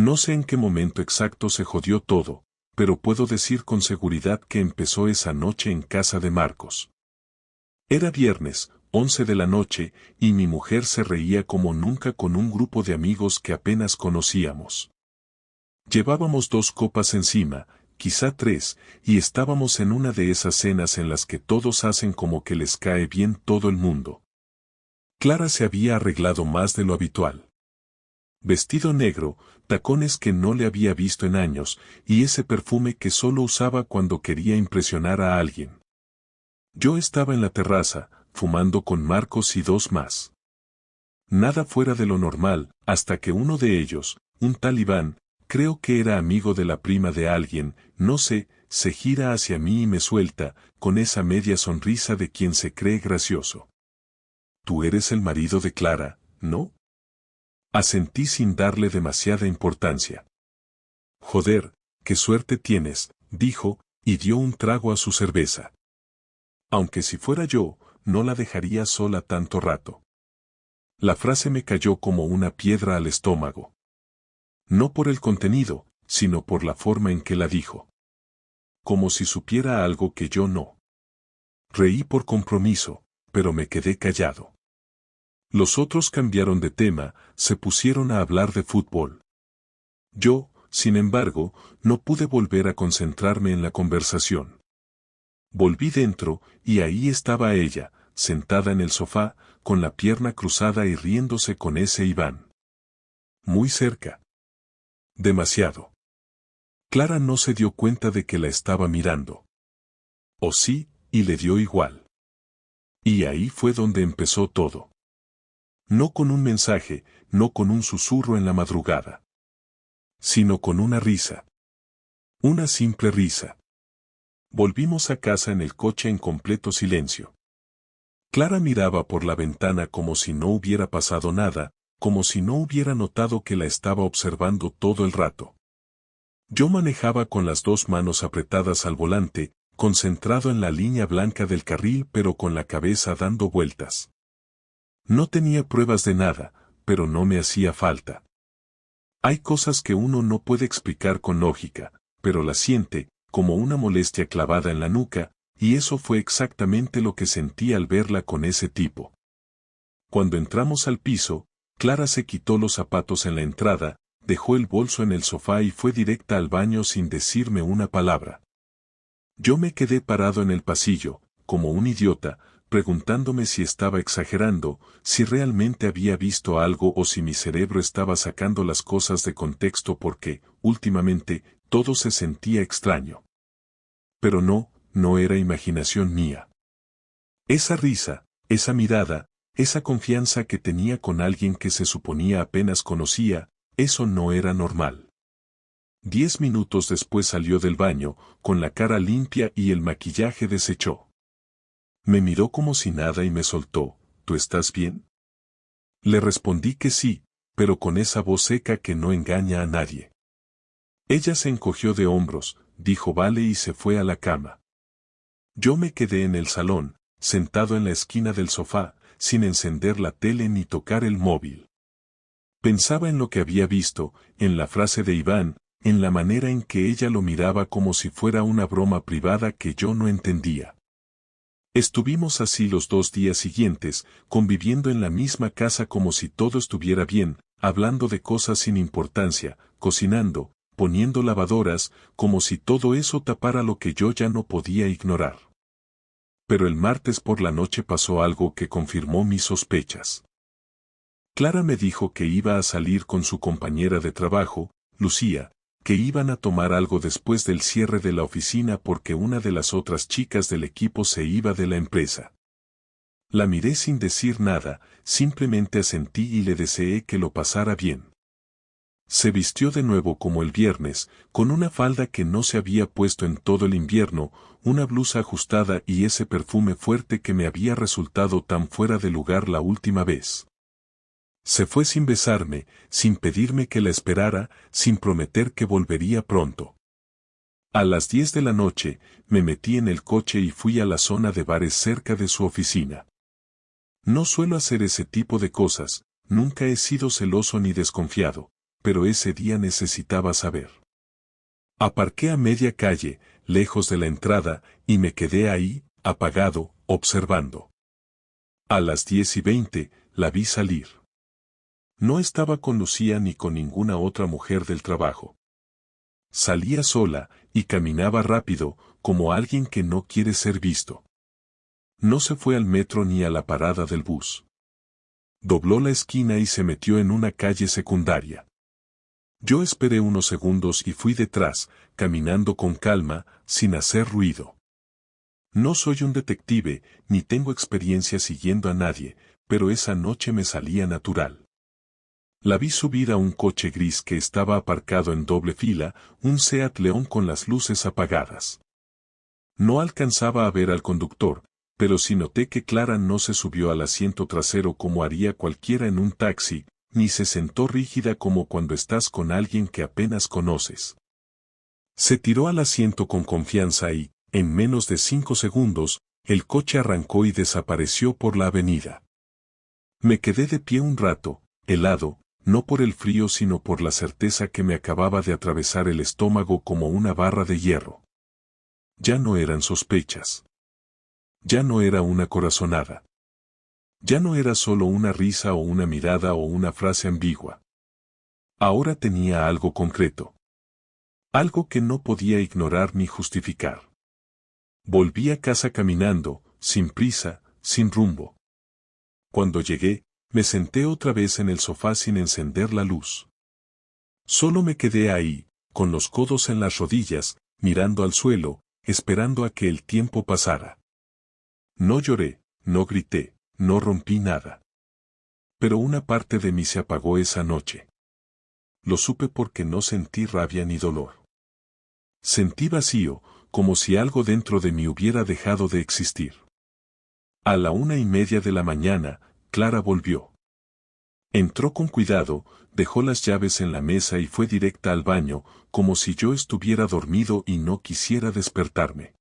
No sé en qué momento exacto se jodió todo, pero puedo decir con seguridad que empezó esa noche en casa de Marcos. Era viernes, 11 de la noche, y mi mujer se reía como nunca con un grupo de amigos que apenas conocíamos. Llevábamos 2 copas encima, quizá 3, y estábamos en una de esas cenas en las que todos hacen como que les cae bien todo el mundo. Clara se había arreglado más de lo habitual. Vestido negro, tacones que no le había visto en años, y ese perfume que solo usaba cuando quería impresionar a alguien. Yo estaba en la terraza, fumando con Marcos y 2 más. Nada fuera de lo normal, hasta que uno de ellos, un tal Iván, creo que era amigo de la prima de alguien, no sé, se gira hacia mí y me suelta, con esa media sonrisa de quien se cree gracioso. Tú eres el marido de Clara, ¿no? Asentí sin darle demasiada importancia. Joder, qué suerte tienes, dijo, y dio un trago a su cerveza. Aunque si fuera yo, no la dejaría sola tanto rato. La frase me cayó como una piedra al estómago. No por el contenido, sino por la forma en que la dijo. Como si supiera algo que yo no. Reí por compromiso, pero me quedé callado. Los otros cambiaron de tema, se pusieron a hablar de fútbol. Yo, sin embargo, no pude volver a concentrarme en la conversación. Volví dentro, y ahí estaba ella, sentada en el sofá, con la pierna cruzada y riéndose con ese Iván. Muy cerca. Demasiado. Clara no se dio cuenta de que la estaba mirando. O sí, y le dio igual. Y ahí fue donde empezó todo. No con un mensaje, no con un susurro en la madrugada. Sino con una risa. Una simple risa. Volvimos a casa en el coche en completo silencio. Clara miraba por la ventana como si no hubiera pasado nada, como si no hubiera notado que la estaba observando todo el rato. Yo manejaba con las 2 manos apretadas al volante, concentrado en la línea blanca del carril pero con la cabeza dando vueltas. No tenía pruebas de nada, pero no me hacía falta. Hay cosas que uno no puede explicar con lógica, pero las siente, como una molestia clavada en la nuca, y eso fue exactamente lo que sentí al verla con ese tipo. Cuando entramos al piso, Clara se quitó los zapatos en la entrada, dejó el bolso en el sofá y fue directa al baño sin decirme una palabra. Yo me quedé parado en el pasillo, como un idiota, preguntándome si estaba exagerando, si realmente había visto algo o si mi cerebro estaba sacando las cosas de contexto porque, últimamente, todo se sentía extraño. Pero no era imaginación mía. Esa risa, esa mirada, esa confianza que tenía con alguien que se suponía apenas conocía, eso no era normal. 10 minutos después salió del baño, con la cara limpia y el maquillaje deshecho. Me miró como si nada y me soltó, ¿tú estás bien? Le respondí que sí, pero con esa voz seca que no engaña a nadie. Ella se encogió de hombros, dijo vale y se fue a la cama. Yo me quedé en el salón, sentado en la esquina del sofá, sin encender la tele ni tocar el móvil. Pensaba en lo que había visto, en la frase de Iván, en la manera en que ella lo miraba como si fuera una broma privada que yo no entendía. Estuvimos así los 2 días siguientes, conviviendo en la misma casa como si todo estuviera bien, hablando de cosas sin importancia, cocinando, poniendo lavadoras, como si todo eso tapara lo que yo ya no podía ignorar. Pero el martes por la noche pasó algo que confirmó mis sospechas. Clara me dijo que iba a salir con su compañera de trabajo, Lucía, que iban a tomar algo después del cierre de la oficina porque una de las otras chicas del equipo se iba de la empresa. La miré sin decir nada, simplemente asentí y le deseé que lo pasara bien. Se vistió de nuevo como el viernes, con una falda que no se había puesto en todo el invierno, una blusa ajustada y ese perfume fuerte que me había resultado tan fuera de lugar la última vez. Se fue sin besarme, sin pedirme que la esperara, sin prometer que volvería pronto. A las 10 de la noche, me metí en el coche y fui a la zona de bares cerca de su oficina. No suelo hacer ese tipo de cosas, nunca he sido celoso ni desconfiado, pero ese día necesitaba saber. Aparqué a media calle, lejos de la entrada, y me quedé ahí, apagado, observando. A las 10:20, la vi salir. No estaba con Lucía ni con ninguna otra mujer del trabajo. Salía sola, y caminaba rápido, como alguien que no quiere ser visto. No se fue al metro ni a la parada del bus. Dobló la esquina y se metió en una calle secundaria. Yo esperé unos segundos y fui detrás, caminando con calma, sin hacer ruido. No soy un detective, ni tengo experiencia siguiendo a nadie, pero esa noche me salía natural. La vi subir a un coche gris que estaba aparcado en doble fila, un Seat León con las luces apagadas. No alcanzaba a ver al conductor, pero sí noté que Clara no se subió al asiento trasero como haría cualquiera en un taxi, ni se sentó rígida como cuando estás con alguien que apenas conoces. Se tiró al asiento con confianza y, en menos de 5 segundos, el coche arrancó y desapareció por la avenida. Me quedé de pie un rato, helado, no por el frío sino por la certeza que me acababa de atravesar el estómago como una barra de hierro. Ya no eran sospechas. Ya no era una corazonada. Ya no era solo una risa o una mirada o una frase ambigua. Ahora tenía algo concreto. Algo que no podía ignorar ni justificar. Volví a casa caminando, sin prisa, sin rumbo. Cuando llegué, me senté otra vez en el sofá sin encender la luz. Solo me quedé ahí, con los codos en las rodillas, mirando al suelo, esperando a que el tiempo pasara. No lloré, no grité, no rompí nada. Pero una parte de mí se apagó esa noche. Lo supe porque no sentí rabia ni dolor. Sentí vacío, como si algo dentro de mí hubiera dejado de existir. A la 1:30 de la mañana, Clara volvió. Entró con cuidado, dejó las llaves en la mesa y fue directa al baño, como si yo estuviera dormido y no quisiera despertarme.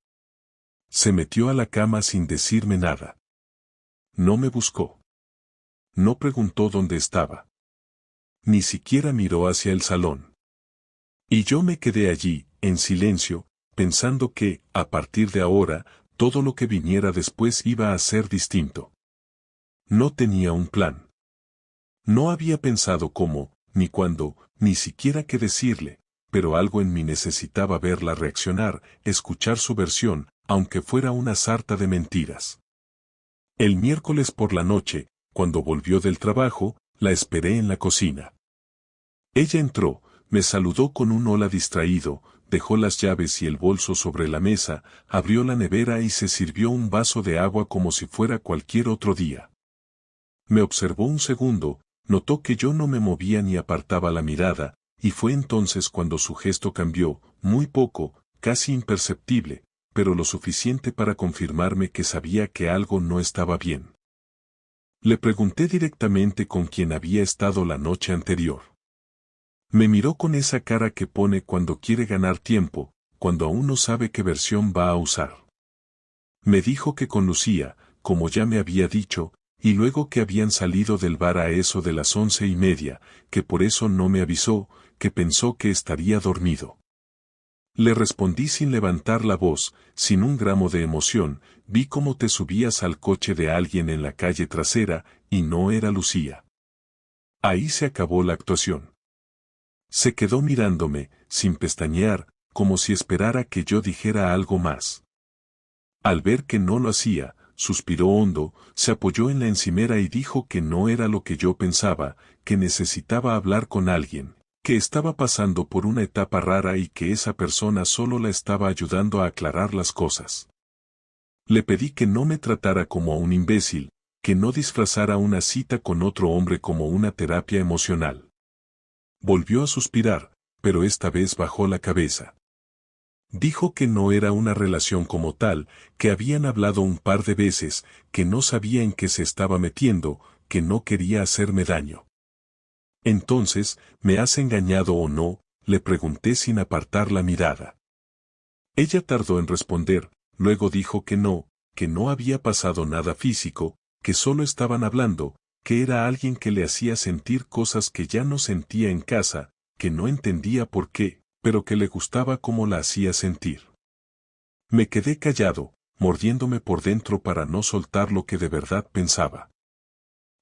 Se metió a la cama sin decirme nada. No me buscó. No preguntó dónde estaba. Ni siquiera miró hacia el salón. Y yo me quedé allí, en silencio, pensando que, a partir de ahora, todo lo que viniera después iba a ser distinto. No tenía un plan. No había pensado cómo, ni cuándo, ni siquiera qué decirle, pero algo en mí necesitaba verla reaccionar, escuchar su versión, aunque fuera una sarta de mentiras. El miércoles por la noche, cuando volvió del trabajo, la esperé en la cocina. Ella entró, me saludó con un hola distraído, dejó las llaves y el bolso sobre la mesa, abrió la nevera y se sirvió un vaso de agua como si fuera cualquier otro día. Me observó un segundo, notó que yo no me movía ni apartaba la mirada, y fue entonces cuando su gesto cambió, muy poco, casi imperceptible, pero lo suficiente para confirmarme que sabía que algo no estaba bien. Le pregunté directamente con quién había estado la noche anterior. Me miró con esa cara que pone cuando quiere ganar tiempo, cuando aún no sabe qué versión va a usar. Me dijo que con Lucía, como ya me había dicho, y luego que habían salido del bar a eso de las 11:30, que por eso no me avisó, que pensó que estaría dormido. Le respondí sin levantar la voz, sin un gramo de emoción, vi cómo te subías al coche de alguien en la calle trasera, y no era Lucía. Ahí se acabó la actuación. Se quedó mirándome, sin pestañear, como si esperara que yo dijera algo más. Al ver que no lo hacía, suspiró hondo, se apoyó en la encimera y dijo que no era lo que yo pensaba, que necesitaba hablar con alguien, que estaba pasando por una etapa rara y que esa persona solo la estaba ayudando a aclarar las cosas. Le pedí que no me tratara como a un imbécil, que no disfrazara una cita con otro hombre como una terapia emocional. Volvió a suspirar, pero esta vez bajó la cabeza. Dijo que no era una relación como tal, que habían hablado un par de veces, que no sabía en qué se estaba metiendo, que no quería hacerme daño. Entonces, ¿me has engañado o no?, le pregunté sin apartar la mirada. Ella tardó en responder, luego dijo que no había pasado nada físico, que solo estaban hablando, que era alguien que le hacía sentir cosas que ya no sentía en casa, que no entendía por qué, pero que le gustaba cómo la hacía sentir. Me quedé callado, mordiéndome por dentro para no soltar lo que de verdad pensaba.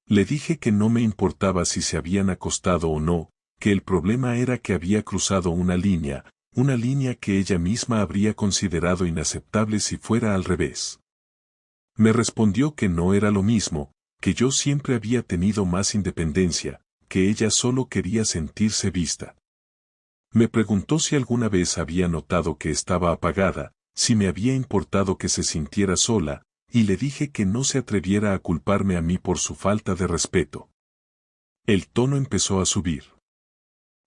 Le dije que no me importaba si se habían acostado o no, que el problema era que había cruzado una línea que ella misma habría considerado inaceptable si fuera al revés. Me respondió que no era lo mismo, que yo siempre había tenido más independencia, que ella solo quería sentirse vista. Me preguntó si alguna vez había notado que estaba apagada, si me había importado que se sintiera sola, y le dije que no se atreviera a culparme a mí por su falta de respeto. El tono empezó a subir.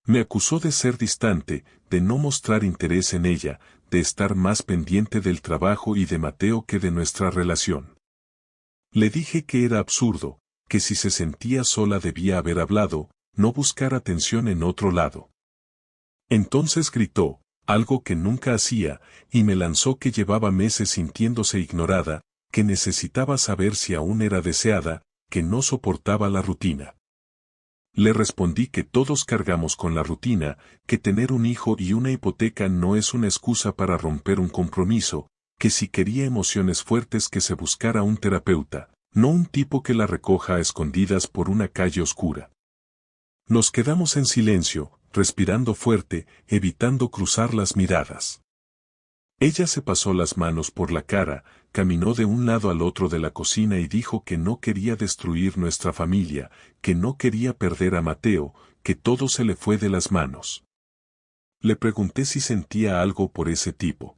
Me acusó de ser distante, de no mostrar interés en ella, de estar más pendiente del trabajo y de Mateo que de nuestra relación. Le dije que era absurdo, que si se sentía sola debía haber hablado, no buscar atención en otro lado. Entonces gritó, algo que nunca hacía, y me lanzó que llevaba meses sintiéndose ignorada, que necesitaba saber si aún era deseada, que no soportaba la rutina. Le respondí que todos cargamos con la rutina, que tener un hijo y una hipoteca no es una excusa para romper un compromiso, que si quería emociones fuertes que se buscara un terapeuta, no un tipo que la recoja a escondidas por una calle oscura. Nos quedamos en silencio, respirando fuerte, evitando cruzar las miradas. Ella se pasó las manos por la cara, caminó de un lado al otro de la cocina y dijo que no quería destruir nuestra familia, que no quería perder a Mateo, que todo se le fue de las manos. Le pregunté si sentía algo por ese tipo.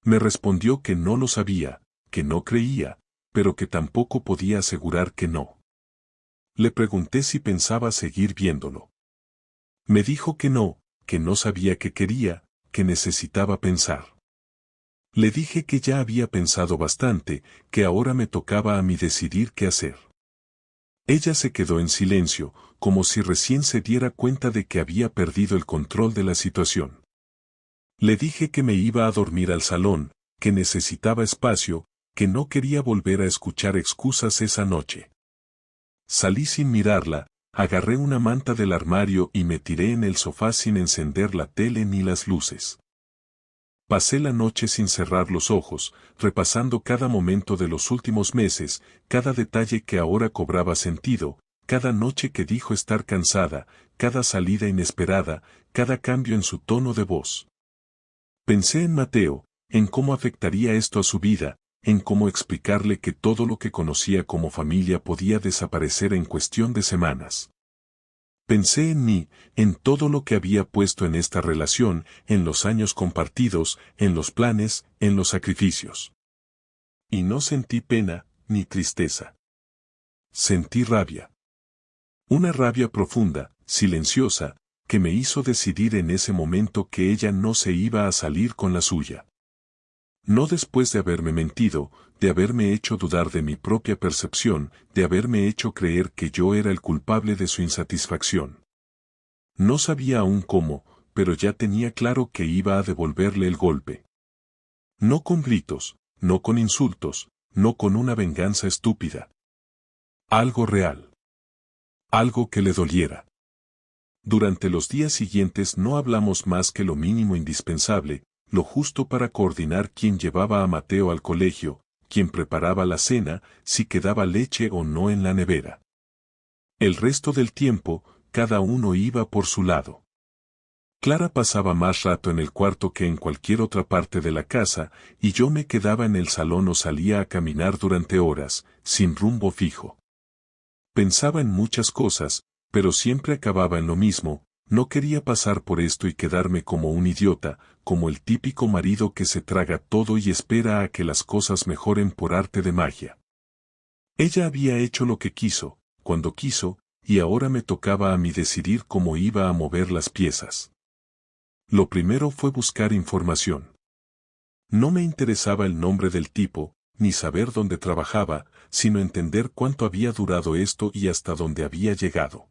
Me respondió que no lo sabía, que no creía, pero que tampoco podía asegurar que no. Le pregunté si pensaba seguir viéndolo. Me dijo que no sabía qué quería, que necesitaba pensar. Le dije que ya había pensado bastante, que ahora me tocaba a mí decidir qué hacer. Ella se quedó en silencio, como si recién se diera cuenta de que había perdido el control de la situación. Le dije que me iba a dormir al salón, que necesitaba espacio, que no quería volver a escuchar excusas esa noche. Salí sin mirarla, agarré una manta del armario y me tiré en el sofá sin encender la tele ni las luces. Pasé la noche sin cerrar los ojos, repasando cada momento de los últimos meses, cada detalle que ahora cobraba sentido, cada noche que dijo estar cansada, cada salida inesperada, cada cambio en su tono de voz. Pensé en Mateo, en cómo afectaría esto a su vida, en cómo explicarle que todo lo que conocía como familia podía desaparecer en cuestión de semanas. Pensé en mí, en todo lo que había puesto en esta relación, en los años compartidos, en los planes, en los sacrificios. Y no sentí pena, ni tristeza. Sentí rabia. Una rabia profunda, silenciosa, que me hizo decidir en ese momento que ella no se iba a salir con la suya. No después de haberme mentido, de haberme hecho dudar de mi propia percepción, de haberme hecho creer que yo era el culpable de su insatisfacción. No sabía aún cómo, pero ya tenía claro que iba a devolverle el golpe. No con gritos, no con insultos, no con una venganza estúpida. Algo real. Algo que le doliera. Durante los días siguientes no hablamos más que lo mínimo indispensable, lo justo para coordinar quién llevaba a Mateo al colegio, quién preparaba la cena, si quedaba leche o no en la nevera. El resto del tiempo, cada uno iba por su lado. Clara pasaba más rato en el cuarto que en cualquier otra parte de la casa, y yo me quedaba en el salón o salía a caminar durante horas, sin rumbo fijo. Pensaba en muchas cosas, pero siempre acababa en lo mismo. No quería pasar por esto y quedarme como un idiota, como el típico marido que se traga todo y espera a que las cosas mejoren por arte de magia. Ella había hecho lo que quiso, cuando quiso, y ahora me tocaba a mí decidir cómo iba a mover las piezas. Lo primero fue buscar información. No me interesaba el nombre del tipo, ni saber dónde trabajaba, sino entender cuánto había durado esto y hasta dónde había llegado.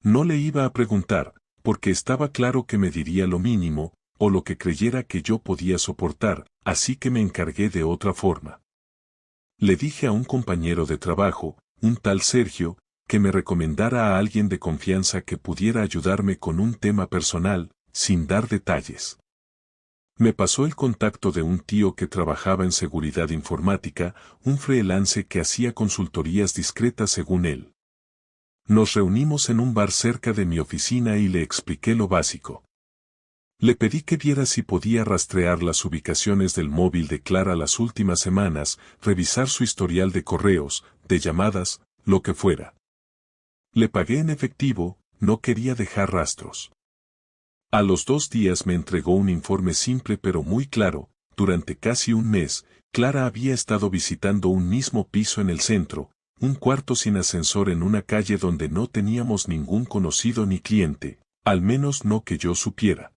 No le iba a preguntar, porque estaba claro que me diría lo mínimo, o lo que creyera que yo podía soportar, así que me encargué de otra forma. Le dije a un compañero de trabajo, un tal Sergio, que me recomendara a alguien de confianza que pudiera ayudarme con un tema personal, sin dar detalles. Me pasó el contacto de un tío que trabajaba en seguridad informática, un freelance que hacía consultorías discretas según él. Nos reunimos en un bar cerca de mi oficina y le expliqué lo básico. Le pedí que viera si podía rastrear las ubicaciones del móvil de Clara las últimas semanas, revisar su historial de correos, de llamadas, lo que fuera. Le pagué en efectivo, no quería dejar rastros. A los 2 días me entregó un informe simple pero muy claro. Durante casi un mes, Clara había estado visitando un mismo piso en el centro, un cuarto sin ascensor en una calle donde no teníamos ningún conocido ni cliente, al menos no que yo supiera.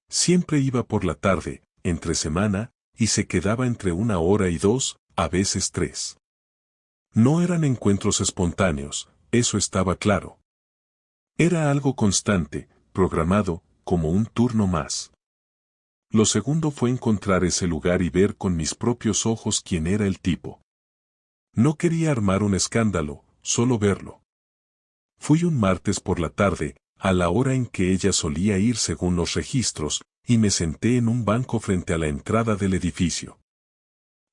Siempre iba por la tarde, entre semana, y se quedaba entre 1 hora y 2, a veces 3. No eran encuentros espontáneos, eso estaba claro. Era algo constante, programado, como un turno más. Lo segundo fue encontrar ese lugar y ver con mis propios ojos quién era el tipo. No quería armar un escándalo, solo verlo. Fui un martes por la tarde, a la hora en que ella solía ir según los registros, y me senté en un banco frente a la entrada del edificio.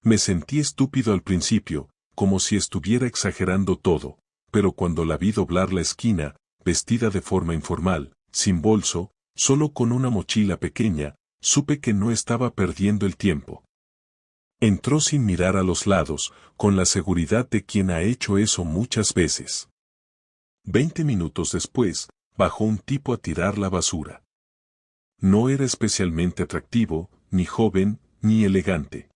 Me sentí estúpido al principio, como si estuviera exagerando todo, pero cuando la vi doblar la esquina, vestida de forma informal, sin bolso, solo con una mochila pequeña, supe que no estaba perdiendo el tiempo. Entró sin mirar a los lados, con la seguridad de quien ha hecho eso muchas veces. 20 minutos después, bajó un tipo a tirar la basura. No era especialmente atractivo, ni joven, ni elegante.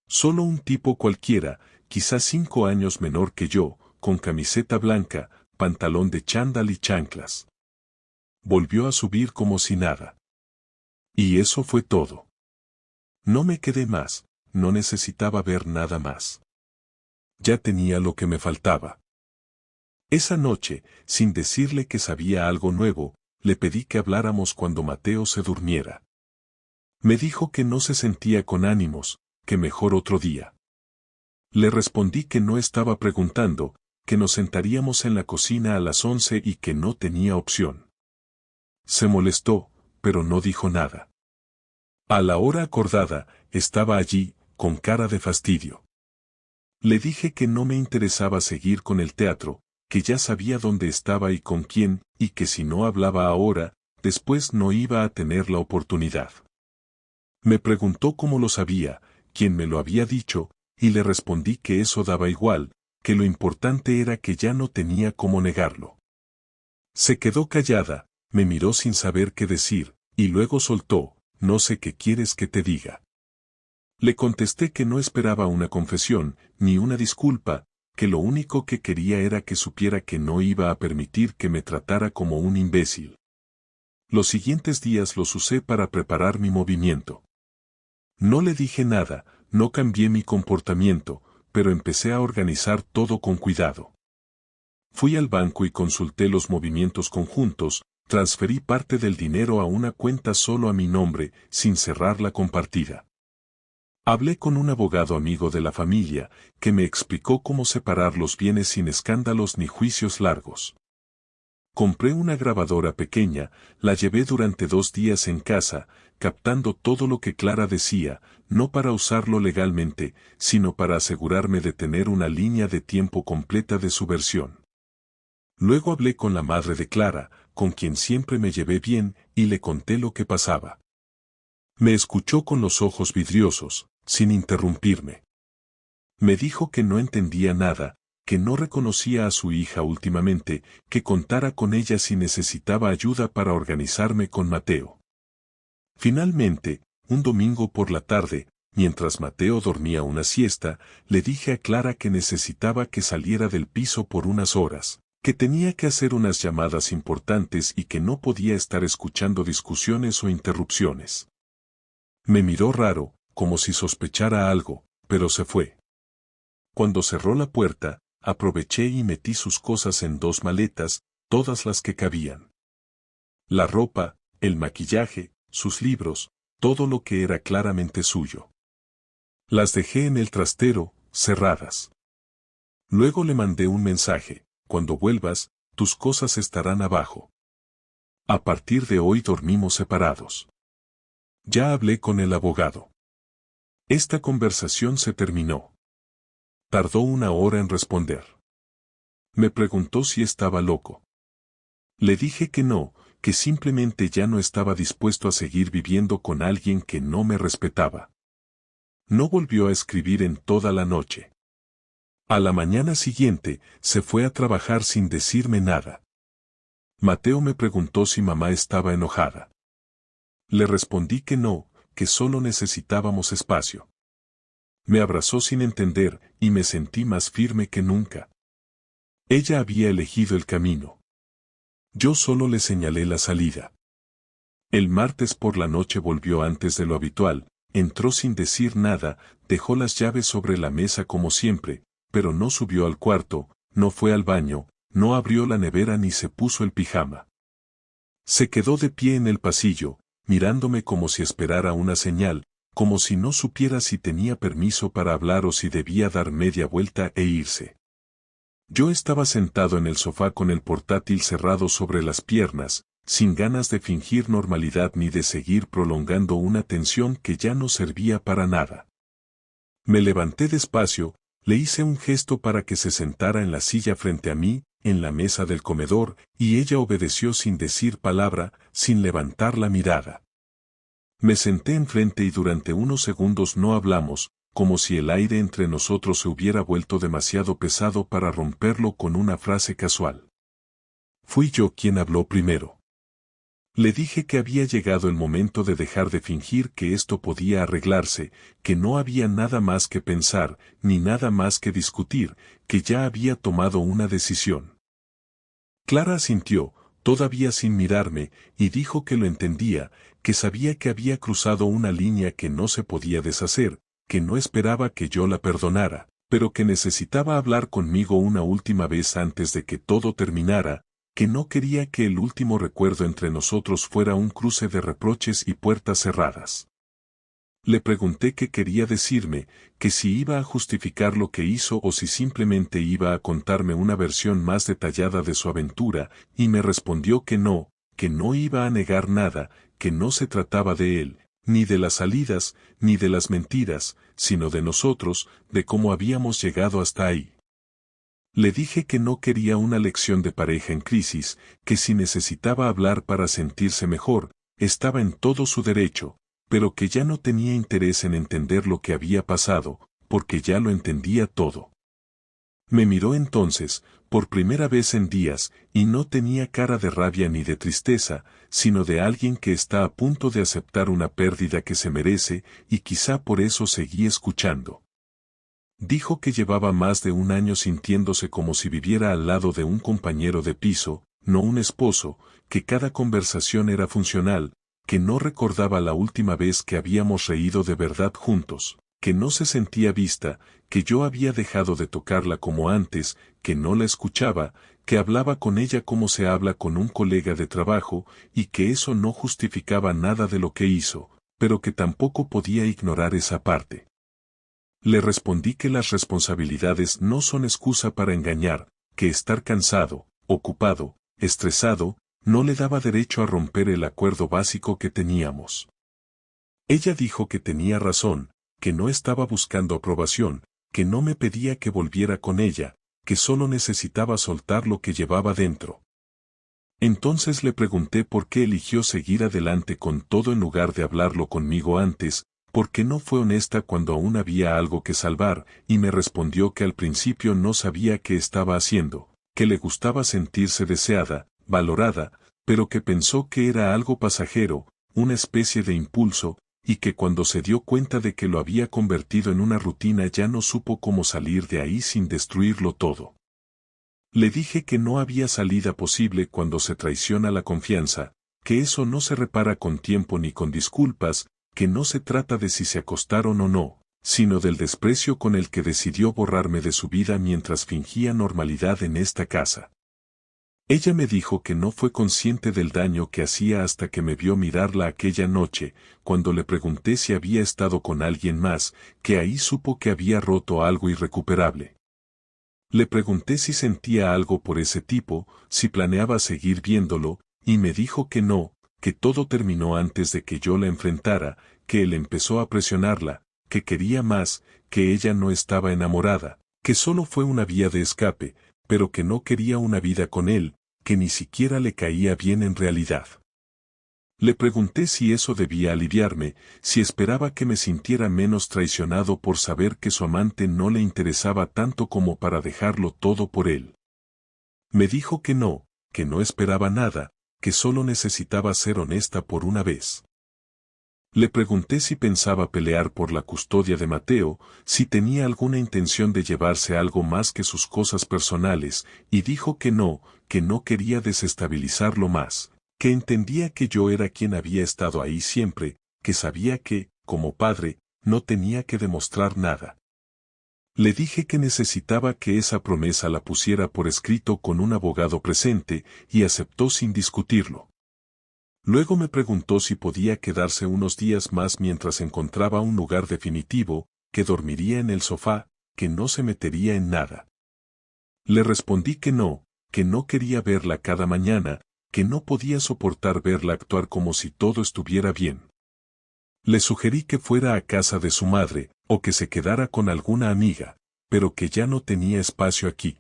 Solo un tipo cualquiera, quizás 5 años menor que yo, con camiseta blanca, pantalón de chándal y chanclas. Volvió a subir como si nada. Y eso fue todo. No me quedé más, no necesitaba ver nada más. Ya tenía lo que me faltaba. Esa noche, sin decirle que sabía algo nuevo, le pedí que habláramos cuando Mateo se durmiera. Me dijo que no se sentía con ánimos, que mejor otro día. Le respondí que no estaba preguntando, que nos sentaríamos en la cocina a las 11 y que no tenía opción. Se molestó, pero no dijo nada. A la hora acordada, estaba allí, con cara de fastidio. Le dije que no me interesaba seguir con el teatro, que ya sabía dónde estaba y con quién, y que si no hablaba ahora, después no iba a tener la oportunidad. Me preguntó cómo lo sabía, quién me lo había dicho, y le respondí que eso daba igual, que lo importante era que ya no tenía cómo negarlo. Se quedó callada, me miró sin saber qué decir, y luego soltó, no sé qué quieres que te diga. Le contesté que no esperaba una confesión, ni una disculpa, que lo único que quería era que supiera que no iba a permitir que me tratara como un imbécil. Los siguientes días los usé para preparar mi movimiento. No le dije nada, no cambié mi comportamiento, pero empecé a organizar todo con cuidado. Fui al banco y consulté los movimientos conjuntos, transferí parte del dinero a una cuenta solo a mi nombre, sin cerrar la compartida. Hablé con un abogado amigo de la familia, que me explicó cómo separar los bienes sin escándalos ni juicios largos. Compré una grabadora pequeña, la llevé durante 2 días en casa, captando todo lo que Clara decía, no para usarlo legalmente, sino para asegurarme de tener una línea de tiempo completa de su versión. Luego hablé con la madre de Clara, con quien siempre me llevé bien, y le conté lo que pasaba. Me escuchó con los ojos vidriosos, sin interrumpirme. Me dijo que no entendía nada, que no reconocía a su hija últimamente, que contara con ella si necesitaba ayuda para organizarme con Mateo. Finalmente, un domingo por la tarde, mientras Mateo dormía una siesta, le dije a Clara que necesitaba que saliera del piso por unas horas, que tenía que hacer unas llamadas importantes y que no podía estar escuchando discusiones o interrupciones. Me miró raro, como si sospechara algo, pero se fue. Cuando cerró la puerta, aproveché y metí sus cosas en 2 maletas, todas las que cabían. La ropa, el maquillaje, sus libros, todo lo que era claramente suyo. Las dejé en el trastero, cerradas. Luego le mandé un mensaje: cuando vuelvas, tus cosas estarán abajo. A partir de hoy dormimos separados. Ya hablé con el abogado. Esta conversación se terminó. Tardó 1 hora en responder. Me preguntó si estaba loco. Le dije que no, que simplemente ya no estaba dispuesto a seguir viviendo con alguien que no me respetaba. No volvió a escribir en toda la noche. A la mañana siguiente, se fue a trabajar sin decirme nada. Mateo me preguntó si mamá estaba enojada. Le respondí que no, que solo necesitábamos espacio. Me abrazó sin entender y me sentí más firme que nunca. Ella había elegido el camino. Yo solo le señalé la salida. El martes por la noche volvió antes de lo habitual, entró sin decir nada, dejó las llaves sobre la mesa como siempre, pero no subió al cuarto, no fue al baño, no abrió la nevera ni se puso el pijama. Se quedó de pie en el pasillo, mirándome como si esperara una señal, como si no supiera si tenía permiso para hablar o si debía dar media vuelta e irse. Yo estaba sentado en el sofá con el portátil cerrado sobre las piernas, sin ganas de fingir normalidad ni de seguir prolongando una tensión que ya no servía para nada. Me levanté despacio, le hice un gesto para que se sentara en la silla frente a mí, en la mesa del comedor, y ella obedeció sin decir palabra, sin levantar la mirada. Me senté enfrente y durante unos segundos no hablamos, como si el aire entre nosotros se hubiera vuelto demasiado pesado para romperlo con una frase casual. Fui yo quien habló primero. Le dije que había llegado el momento de dejar de fingir que esto podía arreglarse, que no había nada más que pensar, ni nada más que discutir, que ya había tomado una decisión. Clara asintió, todavía sin mirarme, y dijo que lo entendía, que sabía que había cruzado una línea que no se podía deshacer, que no esperaba que yo la perdonara, pero que necesitaba hablar conmigo una última vez antes de que todo terminara, que no quería que el último recuerdo entre nosotros fuera un cruce de reproches y puertas cerradas. Le pregunté qué quería decirme, que si iba a justificar lo que hizo o si simplemente iba a contarme una versión más detallada de su aventura, y me respondió que no iba a negar nada, que no se trataba de él, ni de las salidas, ni de las mentiras, sino de nosotros, de cómo habíamos llegado hasta ahí. Le dije que no quería una lección de pareja en crisis, que si necesitaba hablar para sentirse mejor, estaba en todo su derecho, pero que ya no tenía interés en entender lo que había pasado, porque ya lo entendía todo. Me miró entonces, por primera vez en días, y no tenía cara de rabia ni de tristeza, sino de alguien que está a punto de aceptar una pérdida que se merece, y quizá por eso seguí escuchando. Dijo que llevaba más de 1 año sintiéndose como si viviera al lado de un compañero de piso, no un esposo, que cada conversación era funcional, que no recordaba la última vez que habíamos reído de verdad juntos, que no se sentía vista, que yo había dejado de tocarla como antes, que no la escuchaba, que hablaba con ella como se habla con un colega de trabajo, y que eso no justificaba nada de lo que hizo, pero que tampoco podía ignorar esa parte. Le respondí que las responsabilidades no son excusa para engañar, que estar cansado, ocupado, estresado, no le daba derecho a romper el acuerdo básico que teníamos. Ella dijo que tenía razón, que no estaba buscando aprobación, que no me pedía que volviera con ella, que solo necesitaba soltar lo que llevaba dentro. Entonces le pregunté por qué eligió seguir adelante con todo en lugar de hablarlo conmigo antes, por qué no fue honesta cuando aún había algo que salvar, y me respondió que al principio no sabía qué estaba haciendo, que le gustaba sentirse deseada, valorada, pero que pensó que era algo pasajero, una especie de impulso, y que cuando se dio cuenta de que lo había convertido en una rutina ya no supo cómo salir de ahí sin destruirlo todo. Le dije que no había salida posible cuando se traiciona la confianza, que eso no se repara con tiempo ni con disculpas, que no se trata de si se acostaron o no, sino del desprecio con el que decidió borrarme de su vida mientras fingía normalidad en esta casa. Ella me dijo que no fue consciente del daño que hacía hasta que me vio mirarla aquella noche, cuando le pregunté si había estado con alguien más, que ahí supo que había roto algo irrecuperable. Le pregunté si sentía algo por ese tipo, si planeaba seguir viéndolo, y me dijo que no, que todo terminó antes de que yo la enfrentara, que él empezó a presionarla, que quería más, que ella no estaba enamorada, que solo fue una vía de escape, pero que no quería una vida con él, que ni siquiera le caía bien en realidad. Le pregunté si eso debía aliviarme, si esperaba que me sintiera menos traicionado por saber que su amante no le interesaba tanto como para dejarlo todo por él. Me dijo que no esperaba nada, que solo necesitaba ser honesta por una vez. Le pregunté si pensaba pelear por la custodia de Mateo, si tenía alguna intención de llevarse algo más que sus cosas personales, y dijo que no quería desestabilizarlo más, que entendía que yo era quien había estado ahí siempre, que sabía que, como padre, no tenía que demostrar nada. Le dije que necesitaba que esa promesa la pusiera por escrito con un abogado presente, y aceptó sin discutirlo. Luego me preguntó si podía quedarse unos días más mientras encontraba un lugar definitivo, que dormiría en el sofá, que no se metería en nada. Le respondí que no quería verla cada mañana, que no podía soportar verla actuar como si todo estuviera bien. Le sugerí que fuera a casa de su madre, o que se quedara con alguna amiga, pero que ya no tenía espacio aquí.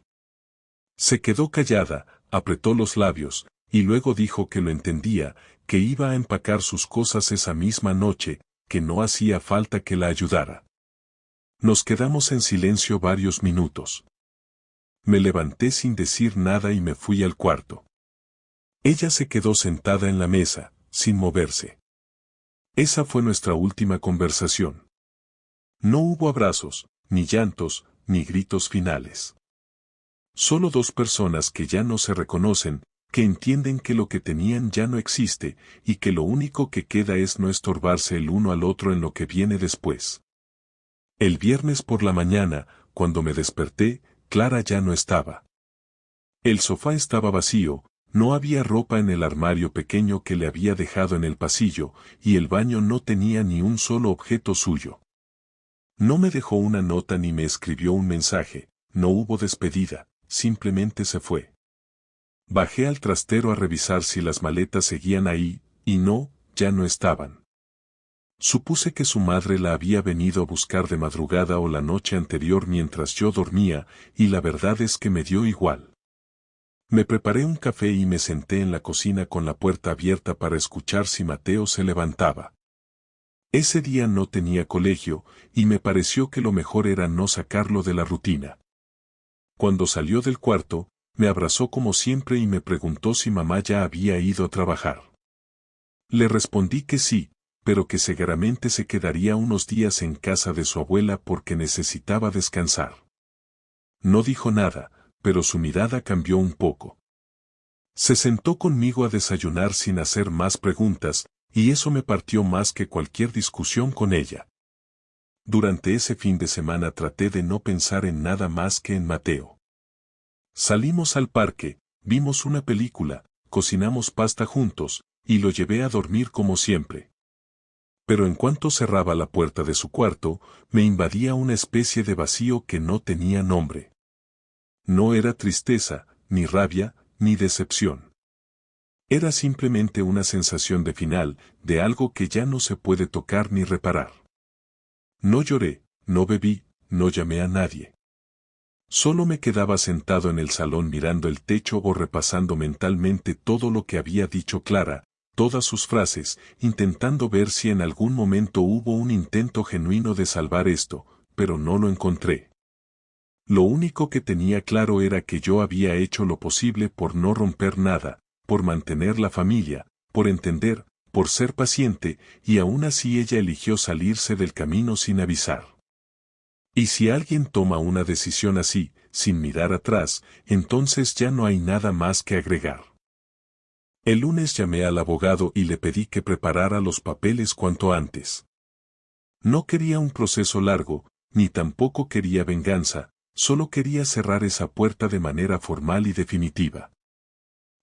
Se quedó callada, apretó los labios, y luego dijo que lo entendía, que iba a empacar sus cosas esa misma noche, que no hacía falta que la ayudara. Nos quedamos en silencio varios minutos. Me levanté sin decir nada y me fui al cuarto. Ella se quedó sentada en la mesa, sin moverse. Esa fue nuestra última conversación. No hubo abrazos, ni llantos, ni gritos finales. Solo dos personas que ya no se reconocen, que entienden que lo que tenían ya no existe, y que lo único que queda es no estorbarse el uno al otro en lo que viene después. El viernes por la mañana, cuando me desperté, Clara ya no estaba. El sofá estaba vacío, no había ropa en el armario pequeño que le había dejado en el pasillo, y el baño no tenía ni un solo objeto suyo. No me dejó una nota ni me escribió un mensaje, no hubo despedida, simplemente se fue. Bajé al trastero a revisar si las maletas seguían ahí, y no, ya no estaban. Supuse que su madre la había venido a buscar de madrugada o la noche anterior mientras yo dormía, y la verdad es que me dio igual. Me preparé un café y me senté en la cocina con la puerta abierta para escuchar si Mateo se levantaba. Ese día no tenía colegio, y me pareció que lo mejor era no sacarlo de la rutina. Cuando salió del cuarto, me abrazó como siempre y me preguntó si mamá ya había ido a trabajar. Le respondí que sí, pero que seguramente se quedaría unos días en casa de su abuela porque necesitaba descansar. No dijo nada, pero su mirada cambió un poco. Se sentó conmigo a desayunar sin hacer más preguntas, y eso me partió más que cualquier discusión con ella. Durante ese fin de semana traté de no pensar en nada más que en Mateo. Salimos al parque, vimos una película, cocinamos pasta juntos, y lo llevé a dormir como siempre. Pero en cuanto cerraba la puerta de su cuarto, me invadía una especie de vacío que no tenía nombre. No era tristeza, ni rabia, ni decepción. Era simplemente una sensación de final, de algo que ya no se puede tocar ni reparar. No lloré, no bebí, no llamé a nadie. Solo me quedaba sentado en el salón mirando el techo o repasando mentalmente todo lo que había dicho Clara, todas sus frases, intentando ver si en algún momento hubo un intento genuino de salvar esto, pero no lo encontré. Lo único que tenía claro era que yo había hecho lo posible por no romper nada, por mantener la familia, por entender, por ser paciente, y aún así ella eligió salirse del camino sin avisar. Y si alguien toma una decisión así, sin mirar atrás, entonces ya no hay nada más que agregar. El lunes llamé al abogado y le pedí que preparara los papeles cuanto antes. No quería un proceso largo, ni tampoco quería venganza, solo quería cerrar esa puerta de manera formal y definitiva.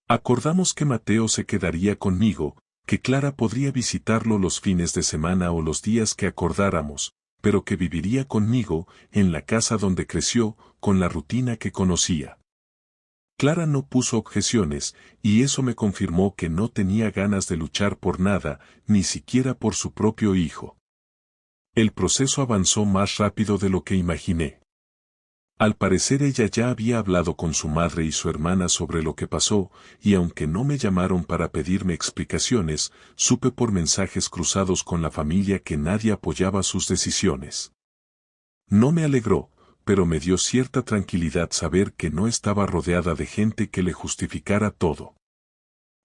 Acordamos que Mateo se quedaría conmigo, que Clara podría visitarlo los fines de semana o los días que acordáramos, pero que viviría conmigo, en la casa donde creció, con la rutina que conocía. Clara no puso objeciones, y eso me confirmó que no tenía ganas de luchar por nada, ni siquiera por su propio hijo. El proceso avanzó más rápido de lo que imaginé. Al parecer ella ya había hablado con su madre y su hermana sobre lo que pasó, y aunque no me llamaron para pedirme explicaciones, supe por mensajes cruzados con la familia que nadie apoyaba sus decisiones. No me alegró, pero me dio cierta tranquilidad saber que no estaba rodeada de gente que le justificara todo.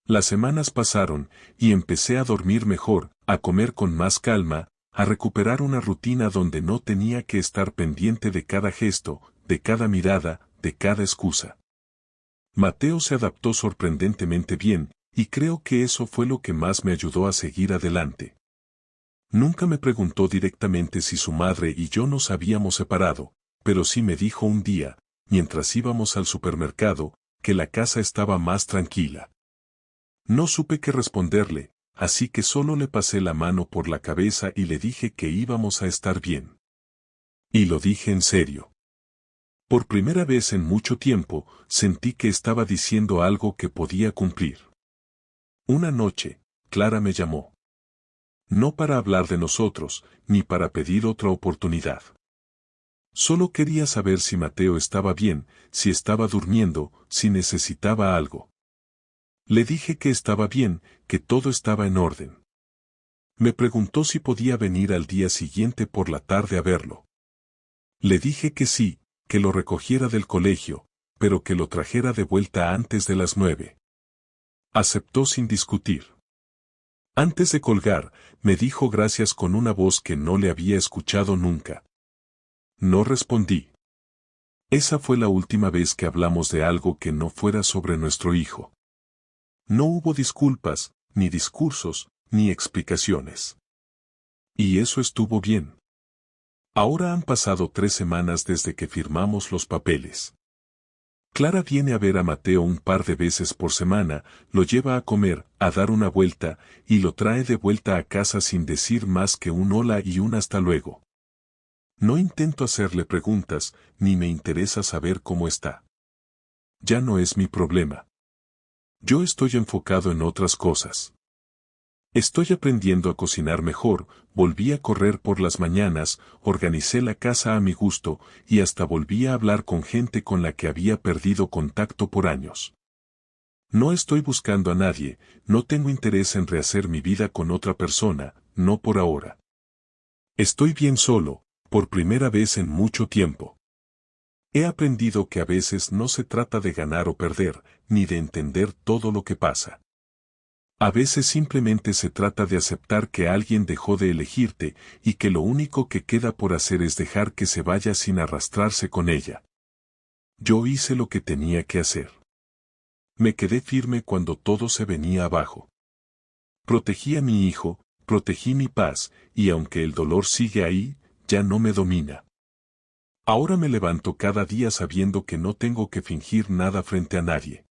Las semanas pasaron, y empecé a dormir mejor, a comer con más calma, a recuperar una rutina donde no tenía que estar pendiente de cada gesto, de cada mirada, de cada excusa. Mateo se adaptó sorprendentemente bien, y creo que eso fue lo que más me ayudó a seguir adelante. Nunca me preguntó directamente si su madre y yo nos habíamos separado, pero sí me dijo un día, mientras íbamos al supermercado, que la casa estaba más tranquila. No supe qué responderle, así que solo le pasé la mano por la cabeza y le dije que íbamos a estar bien. Y lo dije en serio. Por primera vez en mucho tiempo, sentí que estaba diciendo algo que podía cumplir. Una noche, Clara me llamó. No para hablar de nosotros, ni para pedir otra oportunidad. Solo quería saber si Mateo estaba bien, si estaba durmiendo, si necesitaba algo. Le dije que estaba bien, que todo estaba en orden. Me preguntó si podía venir al día siguiente por la tarde a verlo. Le dije que sí, que lo recogiera del colegio, pero que lo trajera de vuelta antes de las 9. Aceptó sin discutir. Antes de colgar, me dijo gracias con una voz que no le había escuchado nunca. No respondí. Esa fue la última vez que hablamos de algo que no fuera sobre nuestro hijo. No hubo disculpas, ni discursos, ni explicaciones. Y eso estuvo bien. Ahora han pasado 3 semanas desde que firmamos los papeles. Clara viene a ver a Mateo un par de veces por semana, lo lleva a comer, a dar una vuelta, y lo trae de vuelta a casa sin decir más que un hola y un hasta luego. No intento hacerle preguntas, ni me interesa saber cómo está. Ya no es mi problema. Yo estoy enfocado en otras cosas. Estoy aprendiendo a cocinar mejor, volví a correr por las mañanas, organicé la casa a mi gusto, y hasta volví a hablar con gente con la que había perdido contacto por años. No estoy buscando a nadie, no tengo interés en rehacer mi vida con otra persona, no por ahora. Estoy bien solo, por primera vez en mucho tiempo. He aprendido que a veces no se trata de ganar o perder, ni de entender todo lo que pasa. A veces simplemente se trata de aceptar que alguien dejó de elegirte y que lo único que queda por hacer es dejar que se vaya sin arrastrarse con ella. Yo hice lo que tenía que hacer. Me quedé firme cuando todo se venía abajo. Protegí a mi hijo, protegí mi paz, y aunque el dolor sigue ahí, ya no me domina. Ahora me levanto cada día sabiendo que no tengo que fingir nada frente a nadie.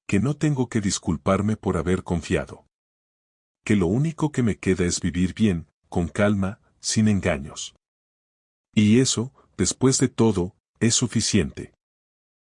Que no tengo que disculparme por haber confiado. Que lo único que me queda es vivir bien, con calma, sin engaños. Y eso, después de todo, es suficiente.